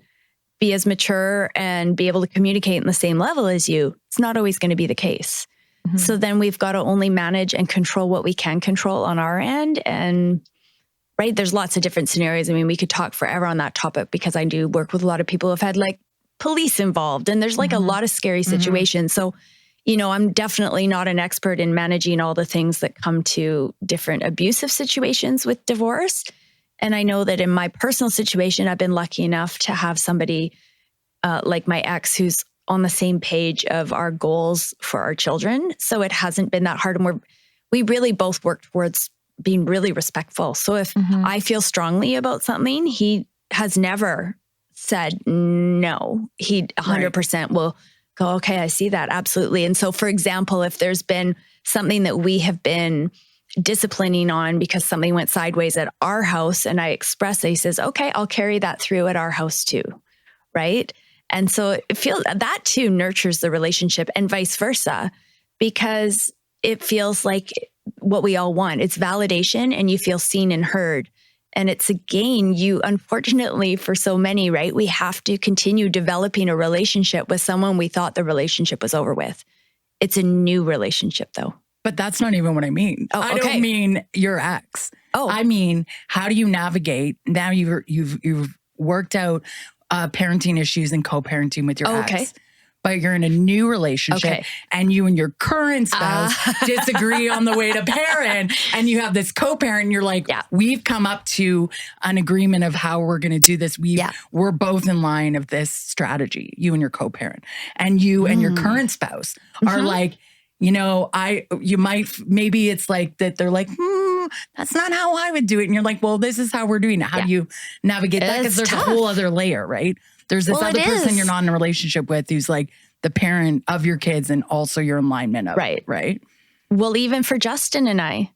be as mature and be able to communicate in the same level as you. It's not always going to be the case. So then we've got to only manage and control what we can control on our end. And right, there's lots of different scenarios. I mean, we could talk forever on that topic because I do work with a lot of people who've had like police involved, and there's like a lot of scary situations. So, I'm definitely not an expert in managing all the things that come to different abusive situations with divorce. And I know that in my personal situation, I've been lucky enough to have somebody like my ex who's on the same page of our goals for our children. So it hasn't been that hard. And we really both work towards being really respectful. So if I feel strongly about something, he has never said no. He 100% will go, okay, I see that. Absolutely. And so, for example, if there's been something that we have been disciplining on because something went sideways at our house and I express it, he says, okay, I'll carry that through at our house too. Right. And so it feels that too nurtures the relationship and vice versa, because it feels like what we all want. It's validation and you feel seen and heard. And it's again, unfortunately for so many, right? We have to continue developing a relationship with someone we thought the relationship was over with. It's a new relationship though. But that's not even what I mean. Oh, I don't mean your ex. Oh, I mean, how do you navigate now? You've worked out parenting issues and co-parenting with your ex, but you're in a new relationship, and you and your current spouse disagree on the way to parent, and you have this co-parent. And you're like, we've come up to an agreement of how we're going to do this. We're both in line of this strategy. You and your co-parent, and you and your current spouse are like, maybe it's like that. They're like, that's not how I would do it. And you're like, well, this is how we're doing it. How do you navigate that? Because there's tough. A whole other layer, right? There's this other person you're not in a relationship with who's like the parent of your kids and also your alignment of it, right? Well, even for Justin and I,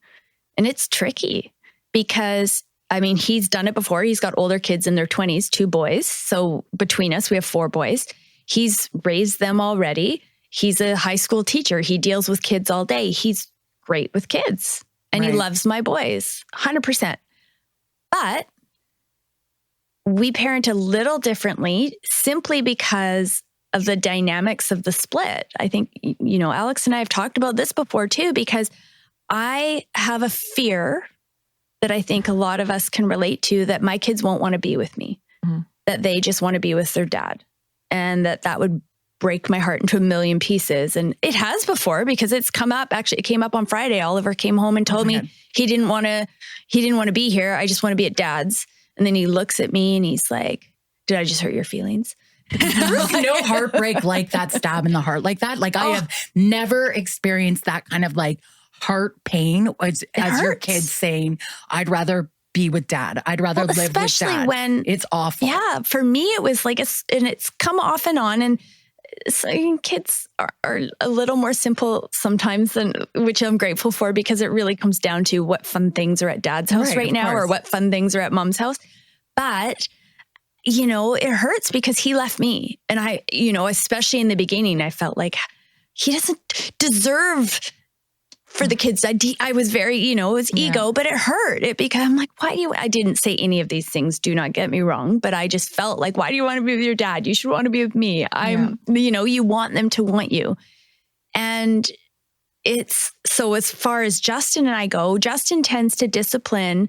and it's tricky because he's done it before. He's got older kids in their 20s, 2 boys. So between us, we have 4 boys. He's raised them already. He's a high school teacher. He deals with kids all day. He's great with kids and he loves my boys 100%. But we parent a little differently simply because of the dynamics of the split. I think, Alex and I have talked about this before too, because I have a fear that I think a lot of us can relate to, that my kids won't want to be with me, that they just want to be with their dad, and that would break my heart into a million pieces. And it has before, because it's come up. Actually, it came up on Friday. Oliver came home and told me he didn't want to be here. I just want to be at dad's. And then he looks at me and he's like, did I just hurt your feelings? There's no heartbreak like that, stab in the heart like that. Like I have never experienced that kind of like heart pain as your kids saying, I'd rather be with dad. I'd rather live with dad. Especially when it's awful. Yeah. For me, it was like, and it's come off and on. And so kids are a little more simple sometimes, which I'm grateful for, because it really comes down to what fun things are at dad's house right now, or what fun things are at mom's house. But, it hurts because he left me. And I, especially in the beginning, I felt like he doesn't deserve for the kids. I was very, it was ego, but it hurt. I'm like, I didn't say any of these things, do not get me wrong, but I just felt like, why do you want to be with your dad? You should want to be with me. You want them to want you. And so as far as Justin and I go, Justin tends to discipline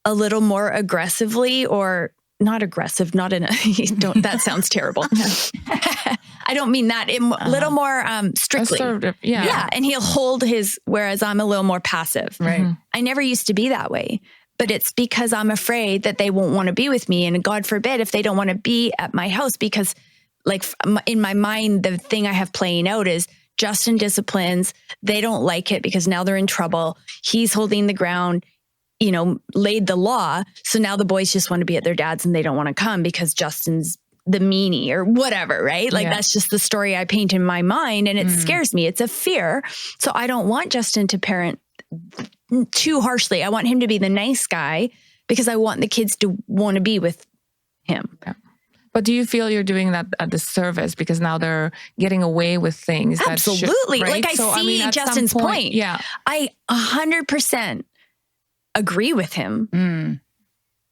a little more aggressively, or not aggressive, not in a, that sounds terrible. I don't mean that. A little more strictly. Assertive, yeah. And he'll hold whereas I'm a little more passive. Right. I never used to be that way, but it's because I'm afraid that they won't want to be with me. And God forbid if they don't want to be at my house, because like in my mind, the thing I have playing out is Justin disciplines. They don't like it because now they're in trouble. He's holding the ground, laid the law. So now the boys just want to be at their dad's and they don't want to come because Justin's the meanie or whatever, right? Like that's just the story I paint in my mind, and it scares me. It's a fear. So I don't want Justin to parent too harshly. I want him to be the nice guy because I want the kids to want to be with him. Yeah. But do you feel you're doing that at the service because now they're getting away with things? Absolutely. Right? Like I see Justin's point. Yeah. I 100% agree with him,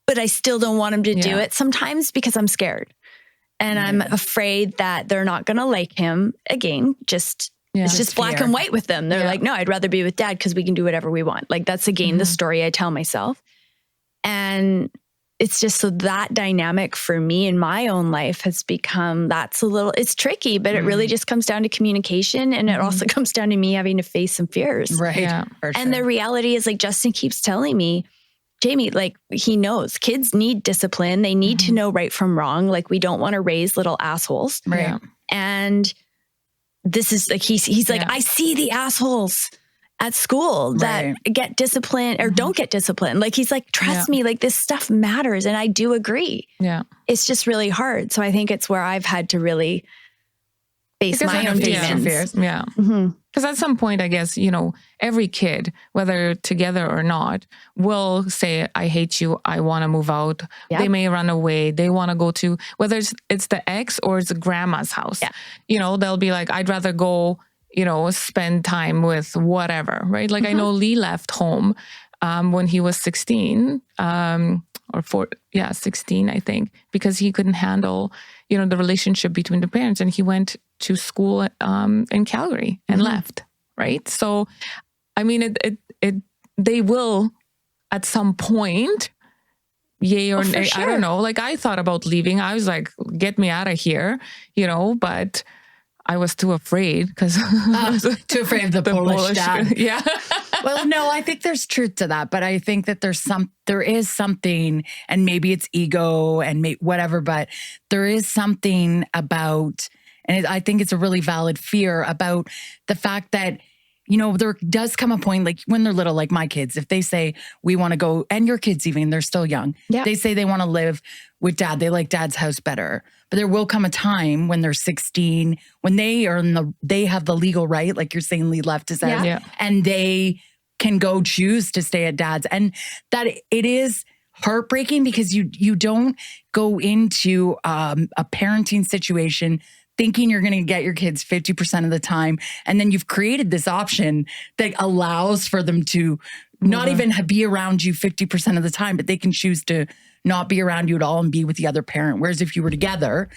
but I still don't want him to do it sometimes because I'm scared. And I'm afraid that they're not going to like him again. It's just black and white with them. They're like, no, I'd rather be with dad because we can do whatever we want. Like that's again, the story I tell myself. And it's just so that dynamic for me in my own life has become, it's tricky, but it really just comes down to communication. And it also comes down to me having to face some fears. Right. Yeah, and the reality is like Justin keeps telling me, Jaime, like he knows kids need discipline. They need to know right from wrong. Like we don't want to raise little assholes. Right. Yeah. And this is like, he's like, I see the assholes at school that get disciplined or don't get disciplined. Like he's like, trust me, like this stuff matters. And I do agree. Yeah. It's just really hard. So I think it's where I've had to really face Because my own yeah, demons. Yeah. Because at some point, I guess, every kid, whether together or not, will say, I hate you. I want to move out. Yep. They may run away. They want to go to, whether it's the ex or it's grandma's house. Yeah. They'll be like, I'd rather go, spend time with whatever, right? Like I know Lee left home when he was 16, 16, I think, because he couldn't handle, the relationship between the parents, and he went to school in Calgary and left, right? So, I mean, they will at some point, yay or nay, sure. I don't know. Like I thought about leaving. I was like, get me out of here, but I was too afraid because too afraid of the Polish dad. Yeah. Well, no, I think there's truth to that, but I think that there is something, and maybe it's ego and whatever, but there is something about, and I think it's a really valid fear about the fact that, there does come a point, like when they're little, like my kids, if they say we want to go, and your kids even, they're still young, they say they want to live with dad. They like dad's house better. But there will come a time when they're 16, when they have the legal right, like you're saying, Lee left his house, and they can go choose to stay at dad's. And that it is heartbreaking because you don't go into a parenting situation thinking you're going to get your kids 50% of the time. And then you've created this option that allows for them to not even be around you 50% of the time, but they can choose to not be around you at all and be with the other parent. Whereas if you were together,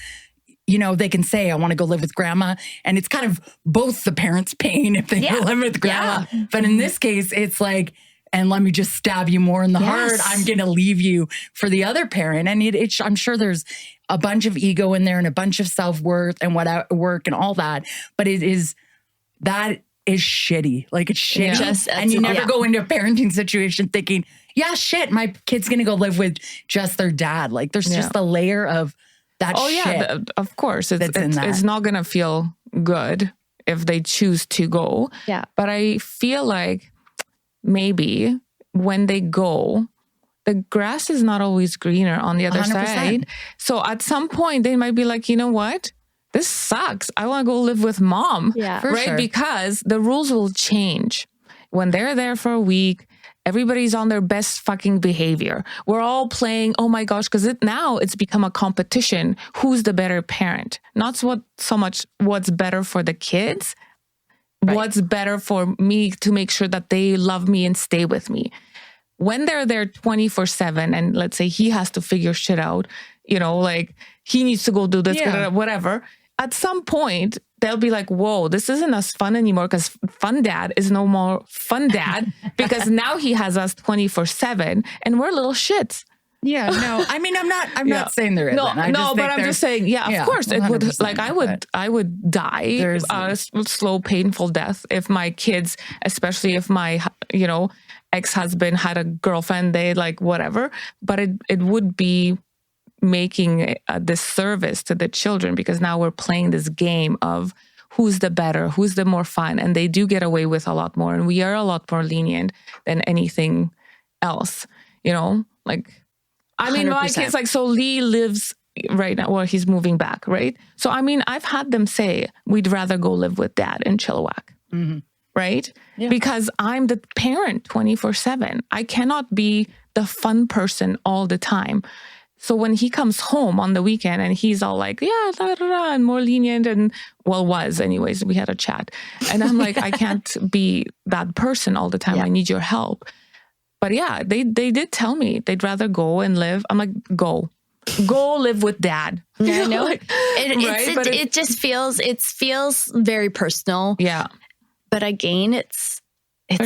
they can say, I want to go live with grandma. And it's kind of both the parents' pain if they go live with grandma. Yeah. But in this case, it's like, and let me just stab you more in the heart. I'm going to leave you for the other parent. And I'm sure there's a bunch of ego in there and a bunch of self-worth and work and all that. But that is shitty. Like it's shitty. And you never go into a parenting situation thinking, shit, my kid's going to go live with just their dad. Like there's just a layer of that shit. Oh yeah, of course. It's not going to feel good if they choose to go. Yeah. But I feel like maybe when they go, the grass is not always greener on the other 100%. Side. So at some point they might be like, you know what? This sucks. I want to go live with mom. Yeah. Right? Sure. Because the rules will change. When they're there for a week, everybody's on their best fucking behavior. We're all playing, oh my gosh, because now it's become a competition. Who's the better parent? Not so much what's better for the kids, what's better for me to make sure that they love me and stay with me. When they're there 24/7 and let's say he has to figure shit out, like he needs to go do this, whatever. At some point, they'll be like, whoa, this isn't as fun anymore because fun dad is no more fun dad because now he has us 24/7 and we're little shits. Yeah, no, I mean, I'm not saying there isn't. But I'm just saying, of course it would, like I would die a slow, painful death if my kids, especially if my, ex-husband had a girlfriend, they like whatever, but it would be making a disservice to the children because now we're playing this game of who's the better, who's the more fun, and they do get away with a lot more, and we are a lot more lenient than anything else, like, I mean, 100%. My kids, like, so Lee lives right now, or he's moving back, right? So, I mean, I've had them say, we'd rather go live with dad in Chilliwack, right? Yeah. Because I'm the parent 24/7. I cannot be the fun person all the time. So when he comes home on the weekend and he's all like, and more lenient and, was anyways, we had a chat. And I'm like, I can't be that person all the time. Yeah. I need your help. But yeah, they did tell me they'd rather go and live. I'm like, go live with dad. Yeah, I know. It just feels very personal. Yeah. But again, it's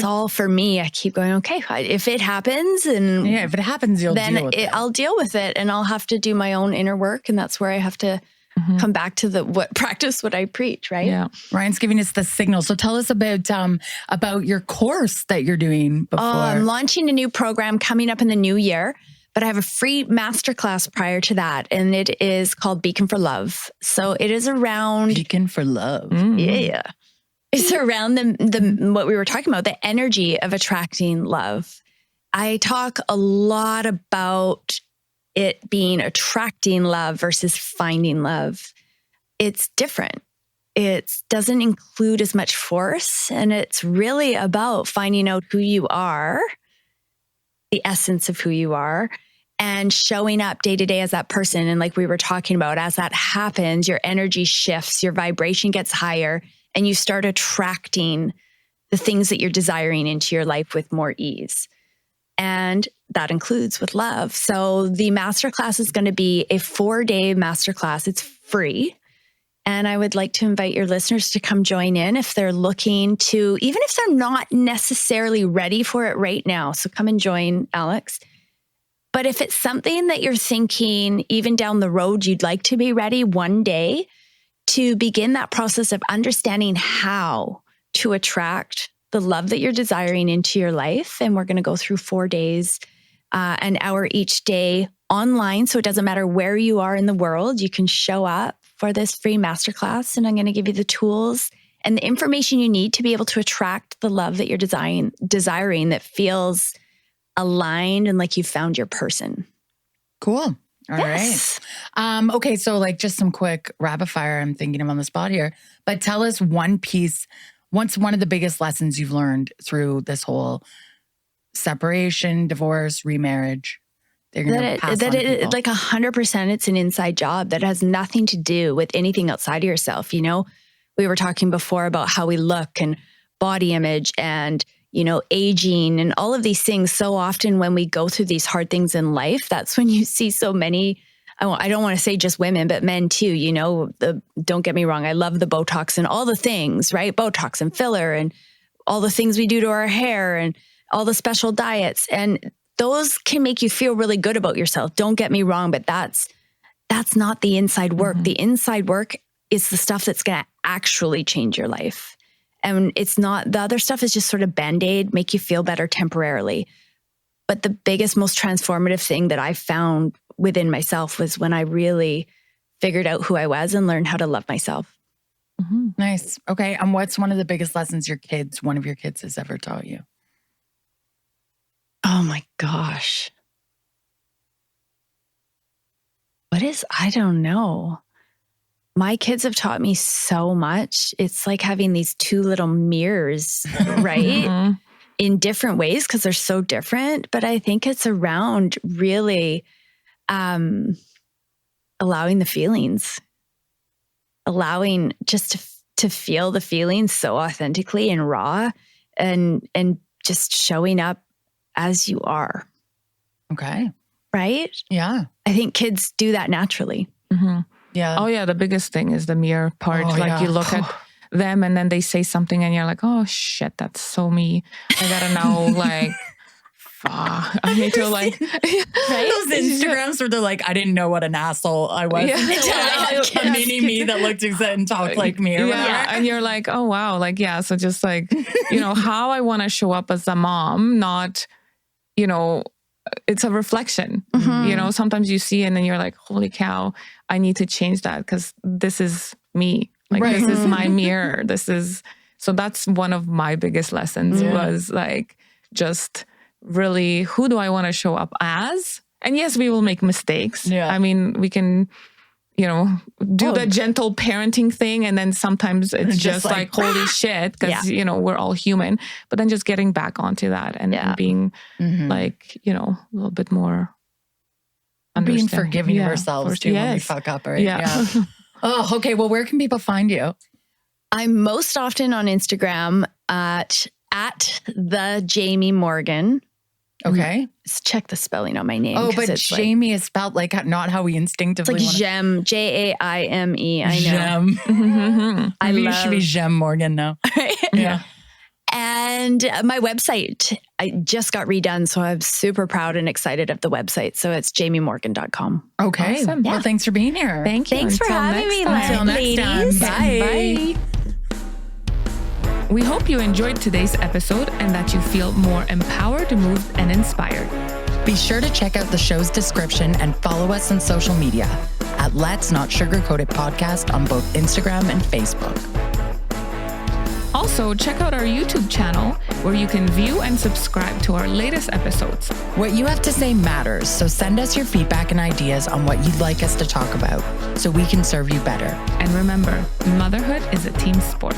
all for me. I keep going, okay, if it happens and if it happens, deal with it. I'll deal with it and I'll have to do my own inner work. And that's where I have to come back to what I preach, right? Yeah. Ryan's giving us the signal. So tell us about your course that you're doing before. I'm launching a new program coming up in the new year, but I have a free masterclass prior to that. And it is called Beacon for Love. So it is around Beacon for Love. Yeah. It's around the what we were talking about, the energy of attracting love. I talk a lot about it being attracting love versus finding love. It's different. it doesn't include as much force. And it's really about finding out who you are, the essence of who you are, and showing up day to day as that person. And like we were talking about, as that happens, your energy shifts, your vibration gets higher, and you start attracting the things that you're desiring into your life with more ease. And that includes with love. So the masterclass is going to be a 4-day masterclass. It's free. And I would like to invite your listeners to come join in if they're looking to, even if they're not necessarily ready for it right now. So come and join, Alex. But if it's something that you're thinking, even down the road, you'd like to be ready one day to begin that process of understanding how to attract the love that you're desiring into your life. And we're going to go through 4 days, an hour each day online. So it doesn't matter where you are in the world, you can show up for this free masterclass. And I'm going to give you the tools and the information you need to be able to attract the love that you're desiring that feels aligned and like you found your person. Cool. All right. Okay. So like just some quick rapid fire. I'm thinking I'm on the spot here, but tell us one piece. What's one of the biggest lessons you've learned through this whole separation, divorce, remarriage? Like 100%, it's an inside job that has nothing to do with anything outside of yourself. You know, we were talking before about how we look and body image and, you know, aging and all of these things. So often when we go through these hard things in life, that's when you see so many, I don't want to say just women, but men too, you know, don't get me wrong. I love the Botox and all the things, right? Botox and filler and all the things we do to our hair and all the special diets. And those can make you feel really good about yourself. Don't get me wrong, but that's not the inside work. The inside work is the stuff that's going to actually change your life. And it's not, the other stuff is just sort of Band-Aid, make you feel better temporarily. But the biggest, most transformative thing that I found within myself was when I really figured out who I was and learned how to love myself. Mm-hmm. Nice. Okay. And what's one of the biggest lessons one of your kids has ever taught you? Oh my gosh. I don't know. My kids have taught me so much. It's like having these two little mirrors, right? In different ways because they're so different. But I think it's around really allowing the feelings, allowing just to feel the feelings so authentically and raw and just showing up as you are. Okay. Right? Yeah. I think kids do that naturally. Mm-hmm. Yeah. Oh yeah. The biggest thing is the mirror part. You look at them and then they say something and you're like, oh shit, that's so me. I gotta know, like, fuck. I need to like, right? Those Instagrams where they're like, I didn't know what an asshole I was. A mini me that looked and talked like me. Or whatever. And you're like, oh wow. Like, yeah. So just like, you know, how I want to show up as a mom, not, you know, it's a reflection. Mm-hmm. You know, sometimes you see and then you're like, holy cow, I need to change that because this is me. Like, this is my mirror. So that's one of my biggest lessons was like, just really, who do I want to show up as? And yes, we will make mistakes. Yeah. I mean, we can, you know, do the gentle parenting thing. And then sometimes it's just like holy shit, because, you know, we're all human. But then just getting back onto that and being like, you know, a little bit more being forgiving of ourselves too when we fuck up, right? Yeah. Oh, okay. Well, where can people find you? I'm most often on Instagram at the Jaime Morgan. Okay. Just check the spelling on my name. Oh, but Jaime is spelled like not how we instinctively want to. It's like Gem, Jaime. I know. Gem. You should be Gem Morgan now. Yeah. And my website, I just got redone. So I'm super proud and excited of the website. So it's jaimemorgan.com. Okay. Awesome. Well, thanks for being here. Thank you. Thanks for having me. Until next time. Bye. We hope you enjoyed today's episode and that you feel more empowered, moved, and inspired. Be sure to check out the show's description and follow us on social media at Let's Not Sugarcoat It Podcast on both Instagram and Facebook. also check out our YouTube channel where you can view and subscribe to our latest episodes. What you have to say matters, so send us your feedback and ideas on what you'd like us to talk about so we can serve you better. And remember, motherhood is a team sport.